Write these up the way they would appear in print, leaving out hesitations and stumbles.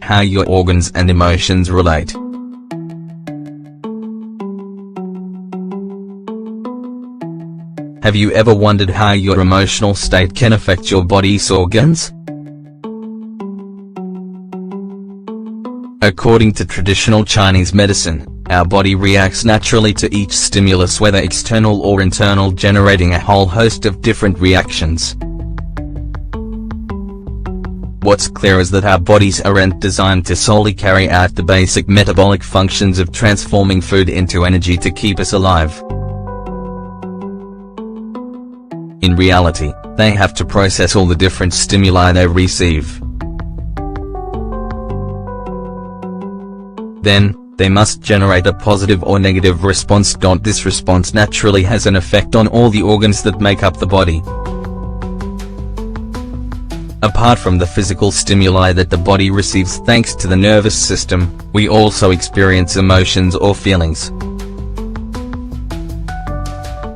how your organs and emotions relate. Have you ever wondered how your emotional state can affect your body's organs? According to traditional Chinese medicine, our body reacts naturally to each stimulus, whether external or internal, generating a whole host of different reactions. What's clear is that our bodies aren't designed to solely carry out the basic metabolic functions of transforming food into energy to keep us alive. In reality, they have to process all the different stimuli they receive. Then, they must generate a positive or negative response. This response naturally has an effect on all the organs that make up the body. Apart from the physical stimuli that the body receives thanks to the nervous system, we also experience emotions or feelings.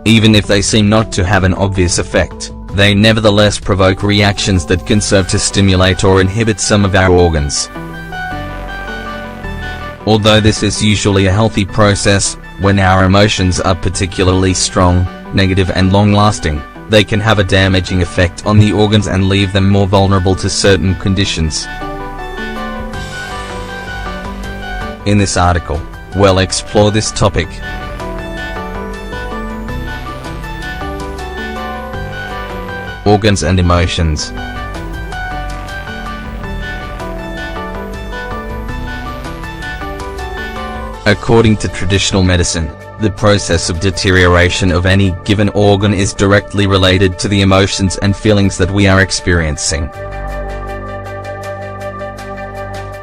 Even if they seem not to have an obvious effect, they nevertheless provoke reactions that can serve to stimulate or inhibit some of our organs. Although this is usually a healthy process, when our emotions are particularly strong, negative and long-lasting, they can have a damaging effect on the organs and leave them more vulnerable to certain conditions. In this article, we'll explore this topic. Organs and emotions. According to traditional medicine, the process of deterioration of any given organ is directly related to the emotions and feelings that we are experiencing.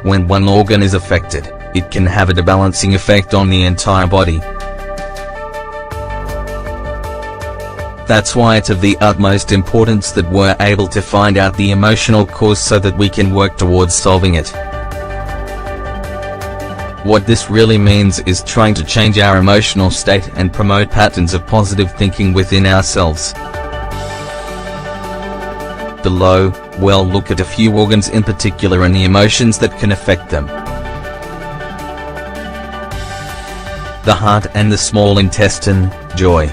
When one organ is affected, it can have a debalancing effect on the entire body. That's why it's of the utmost importance that we're able to find out the emotional cause so that we can work towards solving it. What this really means is trying to change our emotional state and promote patterns of positive thinking within ourselves. Below, we'll look at a few organs in particular and the emotions that can affect them. The heart and the small intestine. Joy.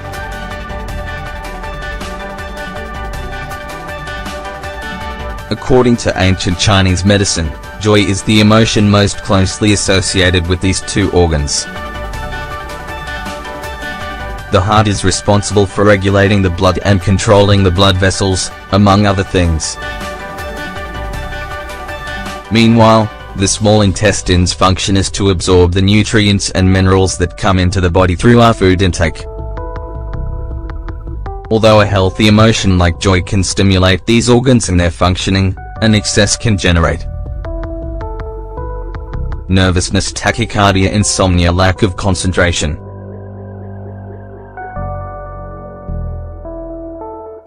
According to ancient Chinese medicine, joy is the emotion most closely associated with these two organs. The heart is responsible for regulating the blood and controlling the blood vessels, among other things. Meanwhile, the small intestine's function is to absorb the nutrients and minerals that come into the body through our food intake. Although a healthy emotion like joy can stimulate these organs in their functioning, an excess can generate nervousness, tachycardia, insomnia, lack of concentration.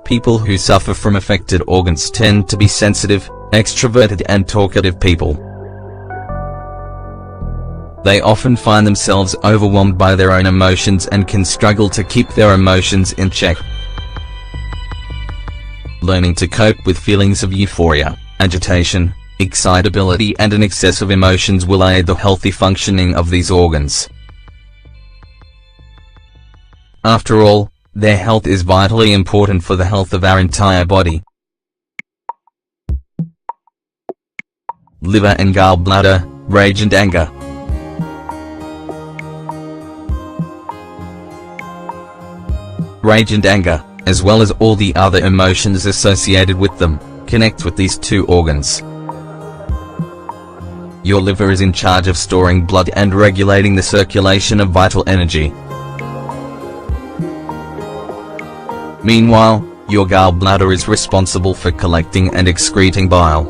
People who suffer from affected organs tend to be sensitive, extroverted and talkative people. They often find themselves overwhelmed by their own emotions and can struggle to keep their emotions in check. Learning to cope with feelings of euphoria, agitation, excitability and an excess of emotions will aid the healthy functioning of these organs. After all, their health is vitally important for the health of our entire body. Liver and gallbladder, rage and anger. Rage and anger, as well as all the other emotions associated with them, connect with these two organs. Your liver is in charge of storing blood and regulating the circulation of vital energy. Meanwhile, your gallbladder is responsible for collecting and excreting bile.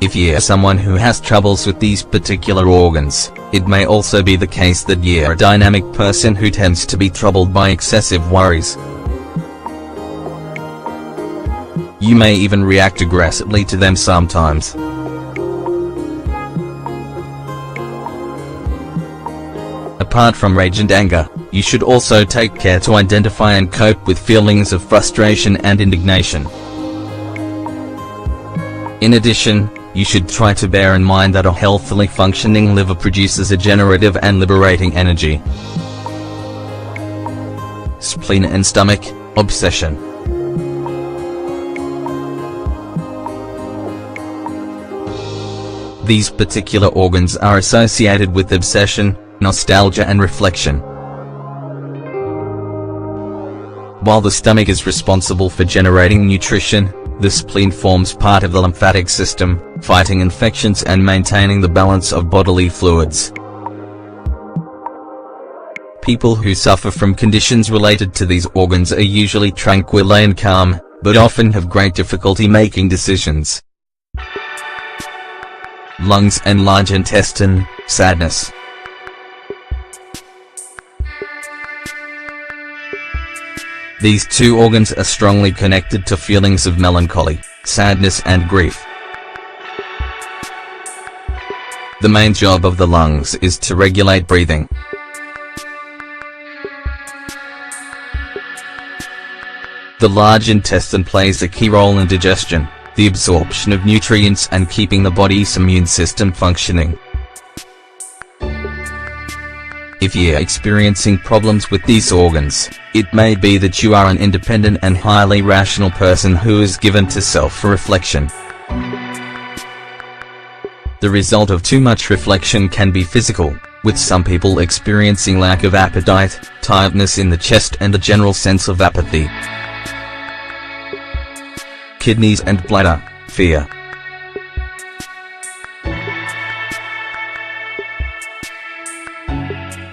If you're someone who has troubles with these particular organs, it may also be the case that you're a dynamic person who tends to be troubled by excessive worries. You may even react aggressively to them sometimes. Apart from rage and anger, you should also take care to identify and cope with feelings of frustration and indignation. In addition, you should try to bear in mind that a healthily functioning liver produces a generative and liberating energy. Spleen and stomach obsession. These particular organs are associated with obsession, nostalgia and reflection. While the stomach is responsible for generating nutrition, the spleen forms part of the lymphatic system, fighting infections and maintaining the balance of bodily fluids. People who suffer from conditions related to these organs are usually tranquil and calm, but often have great difficulty making decisions. Lungs and large intestine, sadness. These two organs are strongly connected to feelings of melancholy, sadness and grief. The main job of the lungs is to regulate breathing. The large intestine plays a key role in digestion, the absorption of nutrients and keeping the body's immune system functioning. If you are experiencing problems with these organs, it may be that you are an independent and highly rational person who is given to self-reflection. The result of too much reflection can be physical, with some people experiencing lack of appetite, tiredness in the chest and a general sense of apathy. Kidneys and bladder, fear.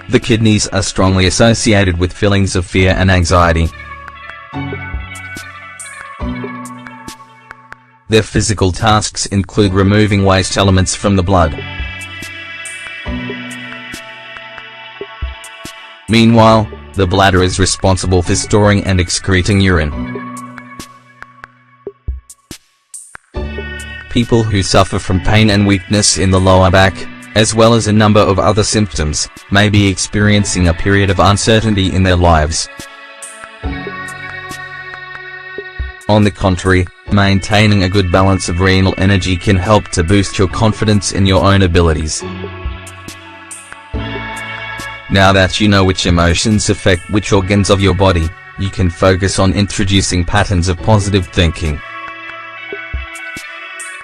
The kidneys are strongly associated with feelings of fear and anxiety. Their physical tasks include removing waste elements from the blood. Meanwhile, the bladder is responsible for storing and excreting urine. People who suffer from pain and weakness in the lower back, as well as a number of other symptoms, may be experiencing a period of uncertainty in their lives. On the contrary, maintaining a good balance of renal energy can help to boost your confidence in your own abilities. Now that you know which emotions affect which organs of your body, you can focus on introducing patterns of positive thinking.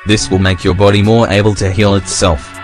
This will make your body more able to heal itself.